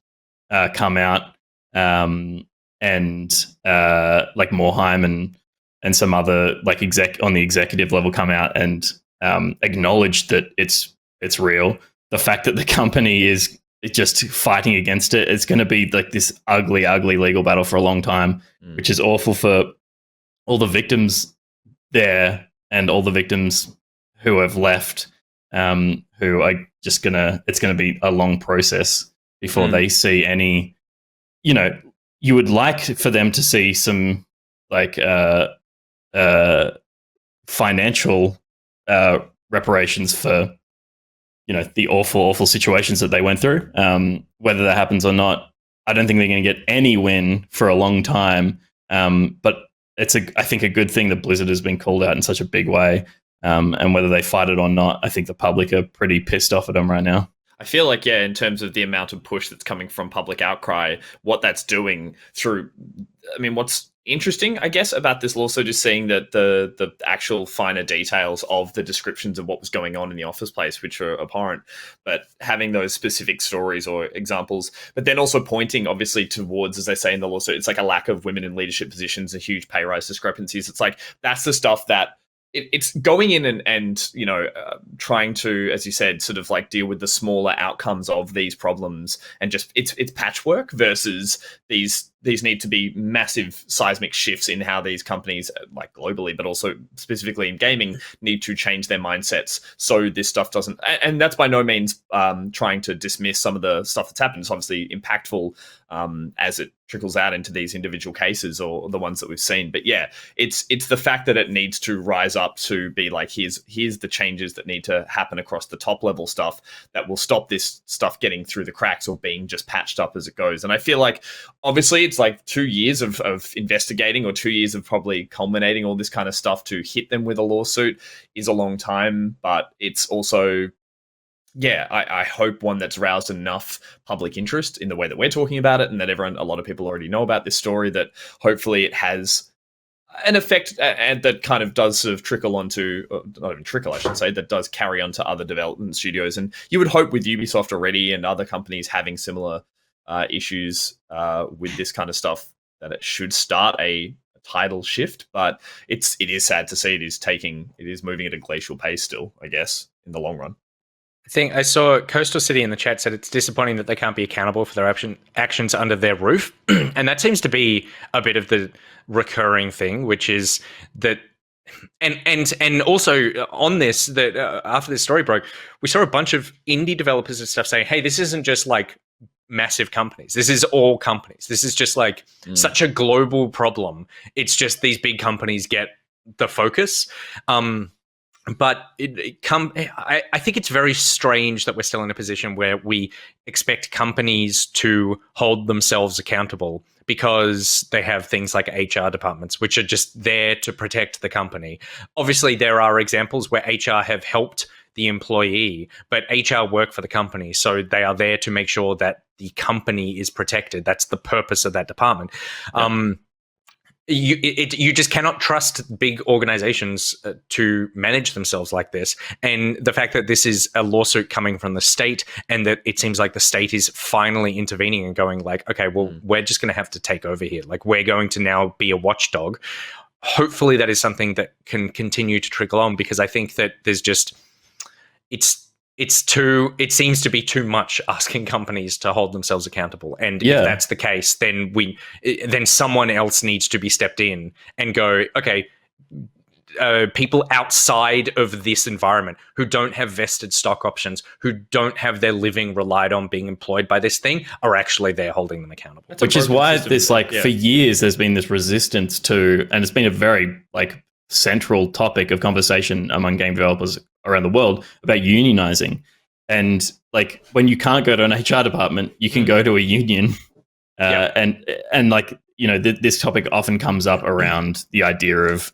come out, and Morheim and some other on the executive level come out and acknowledge that it's real. The fact that the company is just fighting against it, it's going to be like this ugly legal battle for a long time, which is awful for all the victims there and all the victims who have left, who are just it's going to be a long process before they see any, you would like for them to see some financial reparations for, the awful situations that they went through. Whether that happens or not, I don't think they're going to get any win for a long time. But it's I think a good thing that Blizzard has been called out in such a big way. And whether they fight it or not, I think the public are pretty pissed off at them right now. I feel like, yeah, in terms of the amount of push that's coming from public outcry, what that's doing through, I mean, what's interesting, I guess, about this lawsuit is seeing that the actual finer details of the descriptions of what was going on in the office place, which are abhorrent, but having those specific stories or examples, but then also pointing, obviously, towards, as they say in the lawsuit, it's like a lack of women in leadership positions, a huge pay rise discrepancies. It's like, that's the stuff that it's going in and trying to, as you said, sort of like deal with the smaller outcomes of these problems, and just it's patchwork versus these need to be massive seismic shifts in how these companies, like globally, but also specifically in gaming, need to change their mindsets so this stuff doesn't. And that's by no means trying to dismiss some of the stuff that's happened. It's obviously impactful as it trickles out into these individual cases or the ones that we've seen. But yeah, it's the fact that it needs to rise up to be like, here's the changes that need to happen across the top level stuff that will stop this stuff getting through the cracks or being just patched up as it goes. And I feel like, obviously, it's like 2 years of investigating, or 2 years of probably culminating all this kind of stuff to hit them with a lawsuit is a long time, but it's also, yeah, I hope one that's roused enough public interest in the way that we're talking about it, and that a lot of people already know about this story, that hopefully it has an effect and that kind of does sort of trickle onto, not even trickle, I should say, that does carry on to other development studios. And you would hope with Ubisoft already and other companies having similar issues with this kind of stuff, that it should start a tidal shift. But it is sad to see it is moving at a glacial pace still, I guess, in the long run. I saw Coastal City in the chat said it's disappointing that they can't be accountable for their actions under their roof. And that seems to be a bit of the recurring thing, which is that, and also on this, that after this story broke, we saw a bunch of indie developers and stuff saying, hey, this isn't just like massive companies. This is all companies. This is just like such a global problem. It's just these big companies get the focus. But I think it's very strange that we're still in a position where we expect companies to hold themselves accountable because they have things like HR departments, which are just there to protect the company. Obviously, there are examples where HR have helped the employee, but HR work for the company. So they are there to make sure that the company is protected. That's the purpose of that department. Yeah. You just cannot trust big organizations to manage themselves like this. And the fact that this is a lawsuit coming from the state, and that it seems like the state is finally intervening and going like, okay, well, we're just going to have to take over here. Like, we're going to now be a watchdog. Hopefully that is something that can continue to trickle on, because I think that there's just, it seems to be too much asking companies to hold themselves accountable. And if that's the case, then someone else needs to be stepped in and go, okay, people outside of this environment who don't have vested stock options, who don't have their living relied on being employed by this thing, are actually there holding them accountable. Which is why this, for years, there's been this resistance to, and it's been a very central topic of conversation among game developers around the world about unionizing. And when you can't go to an HR department, you can go to a union. And this topic often comes up around the idea of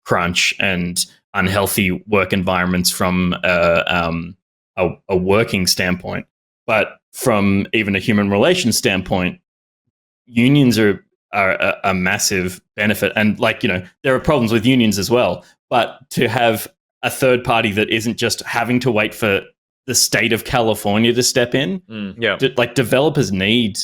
crunch and unhealthy work environments from a working standpoint. But from even a human relations standpoint, unions are a massive benefit. And there are problems with unions as well. But to have a third party that isn't just having to wait for the state of California to step in, developers need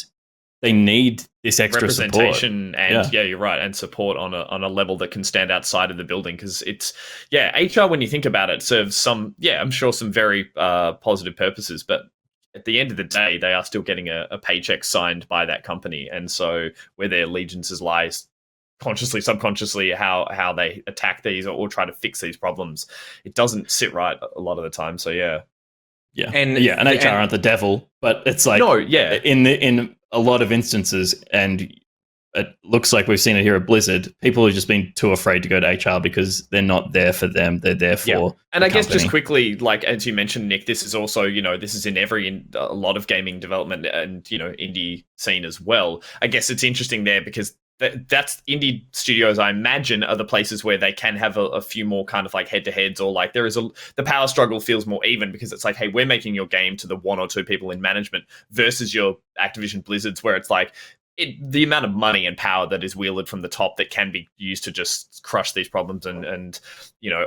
this extra representation support. And you're right, and support on a level that can stand outside of the building, because it's HR, when you think about it, serves some I'm sure some very positive purposes, but at the end of the day, they are still getting a paycheck signed by that company. And so where their allegiances lies, consciously, subconsciously, how they attack these or try to fix these problems, it doesn't sit right a lot of the time. So and HR aren't the devil, but it's in a lot of instances, and it looks like we've seen it here at Blizzard, people have just been too afraid to go to HR because they're not there for them, they're there for And I guess just quickly, as you mentioned, Nick, this is also, this is in a lot of gaming development and, indie scene as well. I guess it's interesting there because that's indie studios, I imagine, are the places where they can have a few more kind of like head-to-heads, or like the power struggle feels more even, because it's like, hey, we're making your game to the one or two people in management versus your Activision Blizzards, where it's like the amount of money and power that is wielded from the top that can be used to just crush these problems and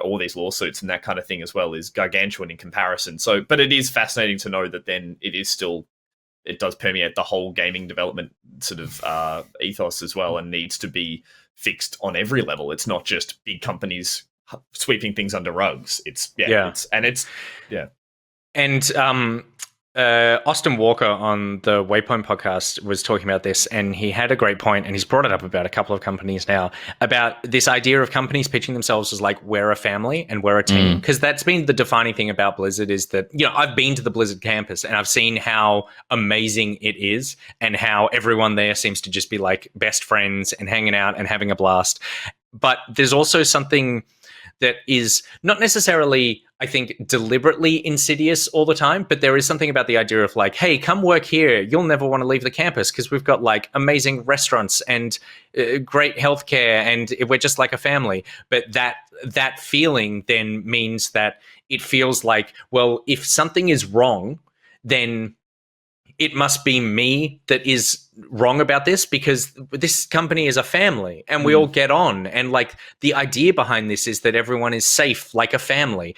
all these lawsuits and that kind of thing as well is gargantuan in comparison. So, but it is fascinating to know that then it does permeate the whole gaming development sort of ethos as well, and needs to be fixed on every level. It's not just big companies sweeping things under rugs. And Austin Walker on the Waypoint podcast was talking about this, and he had a great point, and he's brought it up about a couple of companies now, about this idea of companies pitching themselves as like, we're a family and we're a team. Because that's been the defining thing about Blizzard, is that, I've been to the Blizzard campus and I've seen how amazing it is, and how everyone there seems to just be like best friends and hanging out and having a blast. But there's also something that is not necessarily, I think, deliberately insidious all the time, but there is something about the idea of like, hey, come work here. You'll never want to leave the campus because we've got like amazing restaurants and great healthcare, and we're just like a family. But that feeling then means that it feels like, well, if something is wrong, then it must be me that is wrong about this, because this company is a family and we all get on. And like, the idea behind this is that everyone is safe like a family,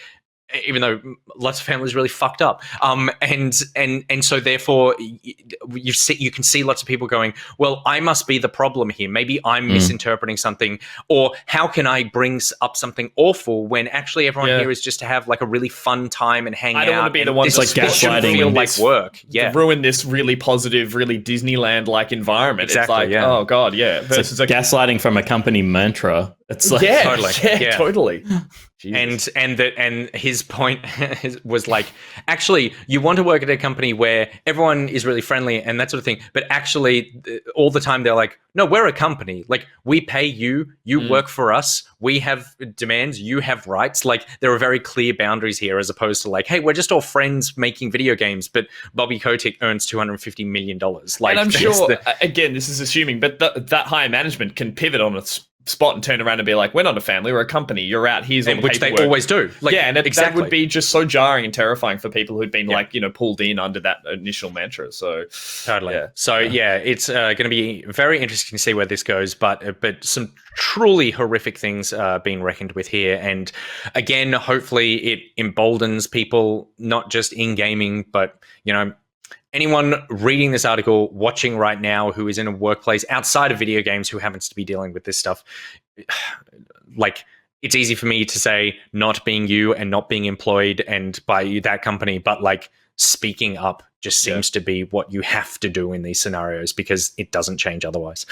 even though lots of families really fucked up. And so therefore you can see lots of people going, well, I must be the problem here. Maybe I'm misinterpreting something, or how can I bring up something awful when actually everyone here is just to have like a really fun time and hang out. I don't want to be the one that's like gaslighting feel like work. To ruin this really positive, really Disneyland-like environment. Exactly, it's like, oh god, yeah. Versus like gaslighting from a company mantra. It's like, totally. And his point was like, actually, you want to work at a company where everyone is really friendly and that sort of thing, but actually all the time they're like, no, we're a company. Like, we pay you, you work for us, we have demands, you have rights. Like, there are very clear boundaries here, as opposed to like, hey, we're just all friends making video games, but Bobby Kotick earns $250 million. Like, and I'm sure, again, this is assuming, but that higher management can pivot on its spot and turn around and be like, we're not a family, we're a company, you're out, here's all the which paperwork. They always do. Like, and that would be just so jarring and terrifying for people who'd been like, pulled in under that initial mantra. So totally. It's going to be very interesting to see where this goes, but some truly horrific things being reckoned with here. And again, hopefully it emboldens people, not just in gaming, but anyone reading this article, watching right now, who is in a workplace outside of video games, who happens to be dealing with this stuff. Like, it's easy for me to say not being you and not being employed and by that company, but like, speaking up just seems to be what you have to do in these scenarios, because it doesn't change otherwise.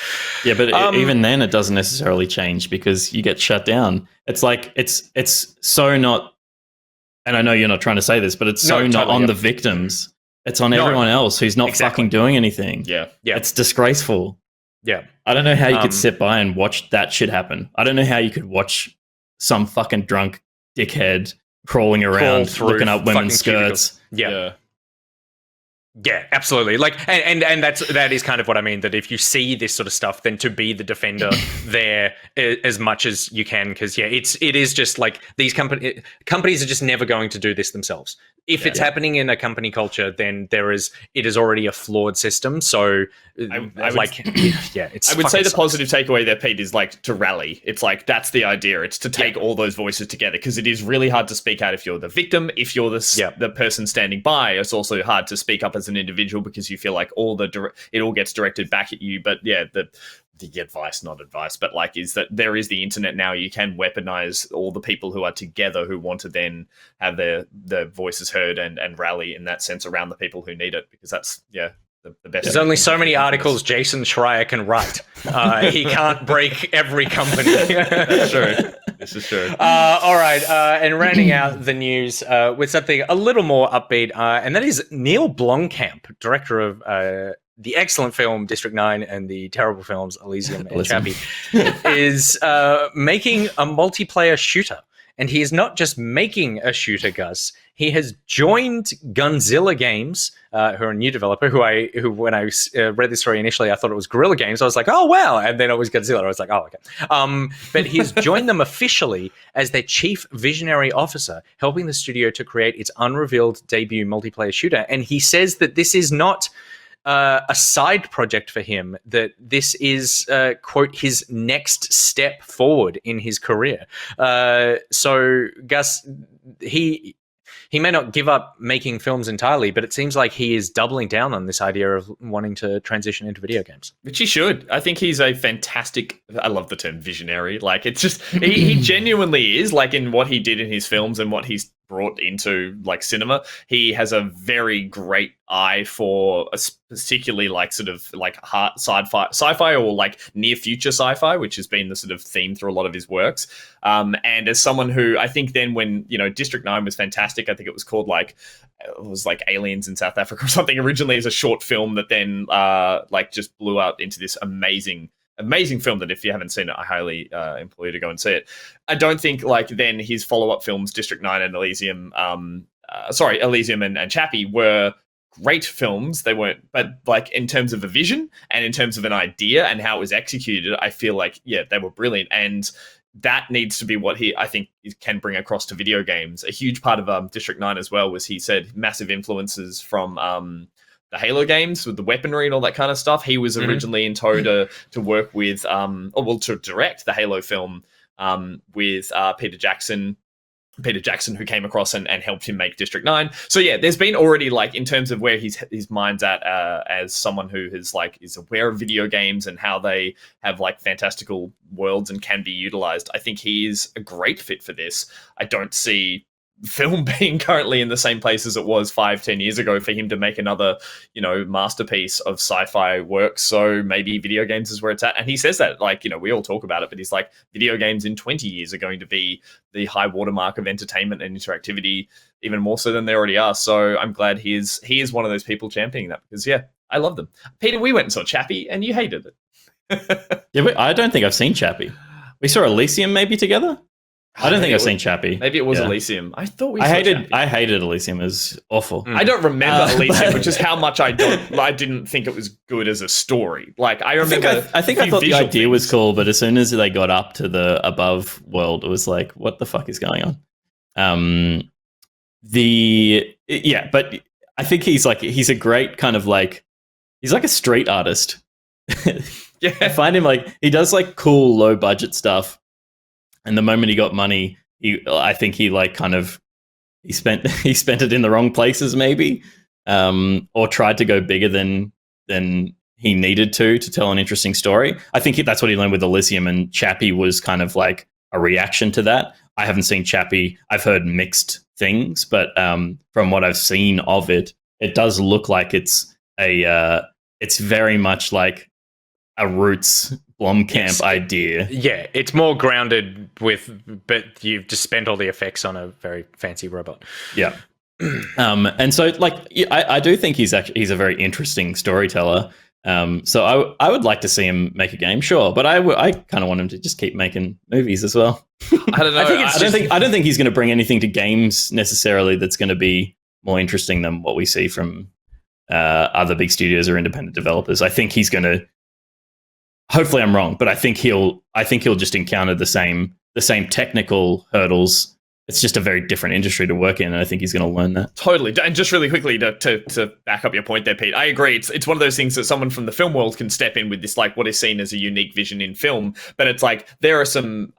Yeah, but even then it doesn't necessarily change, because you get shut down. It's like, it's so not, and I know you're not trying to say this, but it's so not on the victims. It's on everyone else who's not fucking doing anything. Yeah. It's disgraceful. Yeah. I don't know how you could sit by and watch that shit happen. I don't know how you could watch some fucking drunk dickhead crawling around, looking up women's skirts. Yeah, absolutely. Like, and that is kind of what I mean, that if you see this sort of stuff, then to be the defender there as much as you can, because it is just like, these companies are just never going to do this themselves. If it's happening in a company culture, then it is already a flawed system. So I would say the positive takeaway there, Pete, is like to rally. It's like, that's the idea. It's to take all those voices together, because it is really hard to speak out if you're the victim. If you're the person standing by, it's also hard to speak up as an individual, because you feel like it all gets directed back at you. But the advice, not advice, but like, is that there is the internet now. You can weaponize all the people who are together, who want to then have their voices heard and rally in that sense around the people who need it, because that's the best. There's only so many articles Jason Schreier can write. He can't break every company. This is true. All right, and rounding out the news with something a little more upbeat, and that is Neil Blomkamp, director of the excellent film District 9 and the terrible films Elysium and Chappie, is making a multiplayer shooter. And he is not just making a shooter, Gus. He has joined Gunzilla Games, who are a new developer. Who when I read this story initially, I thought it was Guerrilla Games. I was like, oh wow, and then it was Godzilla. I was like, oh okay. But he has joined them officially as their chief visionary officer, helping the studio to create its unrevealed debut multiplayer shooter. And he says that this is not a side project for him, that this is, quote, his next step forward in his career. So Gus, he may not give up making films entirely, but it seems like he is doubling down on this idea of wanting to transition into video games. Which he should. I think he's a fantastic, I love the term visionary. Like, it's just, he genuinely is, like, in what he did in his films and what he's brought into, like, cinema. He has a very great eye for a particularly, like, sort of, like, hard sci-fi or, like, near-future sci-fi, which has been the sort of theme through a lot of his works. And as someone who, I think then when, you know, District 9 was fantastic, I think it was called, like, it was like Aliens in South Africa or something originally as a short film that then, like, just blew out into this amazing film that if you haven't seen it, I highly implore you to go and see it. I don't think, like, then his follow-up films, District 9 and Elysium, Elysium and Chappie were great films. They weren't, but, like, in terms of a vision and in terms of an idea and how it was executed, I feel like, yeah, they were brilliant. And that needs to be what he, I think, can bring across to video games. A huge part of District 9 as well was, he said, massive influences from the Halo games with the weaponry and all that kind of stuff. He was originally in tow to work with, to direct the Halo film with Peter Jackson, who came across and helped him make District 9. So yeah, there's been already, like, in terms of where his mind's at as someone who has, like, is aware of video games and how they have, like, fantastical worlds and can be utilized. I think he is a great fit for this. I don't see film being currently in the same place as it was 5-10 years ago for him to make another, you know, masterpiece of sci-fi work. So maybe video games is where it's at. And he says that, like, you know, we all talk about it, but he's like, video games in 20 years are going to be the high watermark of entertainment and interactivity, even more so than they already are. So I'm glad he is one of those people championing that, because yeah, I love them. Peter, we went and saw Chappie and you hated it. Yeah, but I don't think I've seen Chappie. We saw Elysium maybe together. I don't think I've seen Chappie. Maybe it was Elysium. I thought I hated Elysium. It was awful. I don't remember Elysium, which is how much I didn't think it was good as a story. Like, I remember. I thought the idea was cool, but as soon as they got up to the above world, it was like, what the fuck is going on? But I think he's a great kind of, like, he's like a street artist. Yeah, I find him, like, he does, like, cool low budget stuff. And the moment he got money, I think he, like, kind of, he spent it in the wrong places, maybe, or tried to go bigger than he needed to tell an interesting story. I think that's what he learned with Elysium, and Chappie was kind of like a reaction to that. I haven't seen Chappie. I've heard mixed things, but from what I've seen of it, it does look like it's very much like a Roots Blomkamp idea. Yeah, it's more grounded but you've just spent all the effects on a very fancy robot. Yeah. And so, like, I do think he's a very interesting storyteller. So I would like to see him make a game, sure, but I kind of want him to just keep making movies as well. I don't know. I don't think he's going to bring anything to games necessarily that's going to be more interesting than what we see from other big studios or independent developers. I think he's going to. Hopefully, I'm wrong, but I think he'll just encounter the same technical hurdles. It's just a very different industry to work in, and I think he's going to learn that. Totally. And just really quickly to back up your point there, Pete, I agree. It's one of those things that someone from the film world can step in with this, like, what is seen as a unique vision in film. But it's like there are some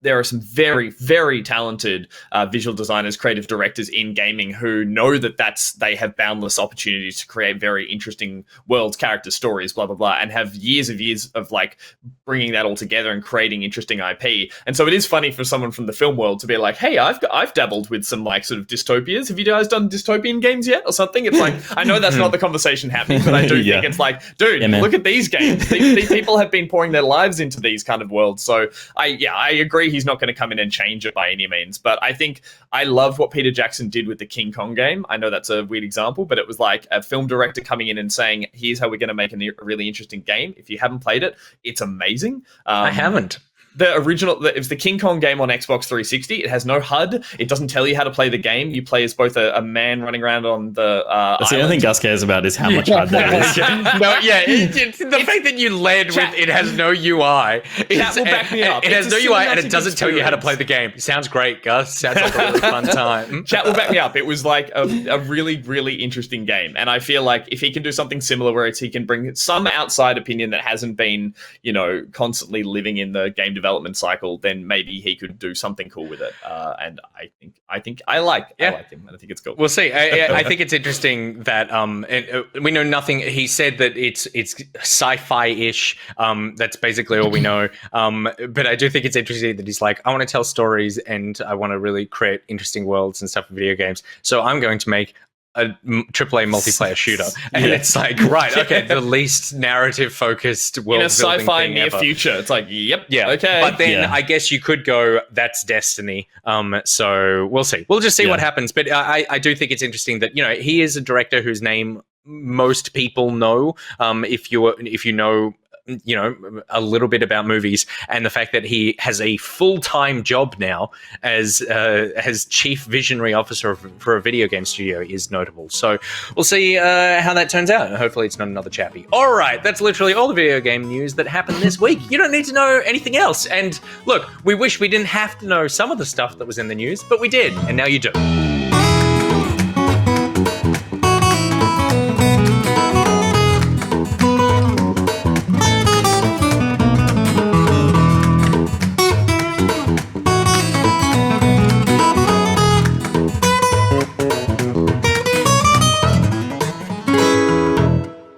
very, very talented visual designers, creative directors in gaming who know that they have boundless opportunities to create very interesting worlds, character stories, blah, blah, blah, and have years of like bringing that all together and creating interesting IP. And so it is funny for someone from the film world to be like, hey, I've dabbled with some, like, sort of dystopias. Have you guys done dystopian games yet or something? It's like, I know that's not the conversation happening, but I do think it's like, dude, look at these games. These people have been pouring their lives into these kind of worlds. So I agree. He's not going to come in and change it by any means, but I think I love what Peter Jackson did with the King Kong game. I know that's a weird example, but it was like a film director coming in and saying, here's how we're going to make a really interesting game. If you haven't played it, it's amazing. I haven't. the original. It was the King Kong game on Xbox 360. It has no HUD. It doesn't tell you how to play the game. You play as both a man running around on the. That's the only thing Gus cares about is how much HUD there is. The fact that you led with it has no UI. Chat will back me up. It has no UI and it doesn't tell you how to play the game. Sounds great, Gus. Sounds like a really fun time. Chat will back me up. It was like a really, really interesting game. And I feel like if he can do something similar where he can bring some outside opinion that hasn't been, constantly living in the game development cycle, then maybe he could do something cool with it. And I think I like him. And I think it's cool. We'll see. I think it's interesting that we know nothing. He said that it's sci-fi-ish. That's basically all we know. But I do think it's interesting that he's like, I want to tell stories and I want to really create interesting worlds and stuff in video games. So I'm going to make a AAA multiplayer shooter. And it's like, right, okay, the least narrative-focused world in a sci-fi thing near ever. Future. It's like, yep, yeah, okay. But then I guess you could go, that's Destiny. So we'll see. We'll just see what happens. But I do think it's interesting that, he is a director whose name most people know. If you know a little bit about movies, and the fact that he has a full-time job now as chief visionary officer for a video game studio is notable. So we'll see how that turns out. Hopefully it's not another chappie. All right, that's literally all the video game news that happened this week. You don't need to know anything else. And look, we wish we didn't have to know some of the stuff that was in the news, but we did, and now you do.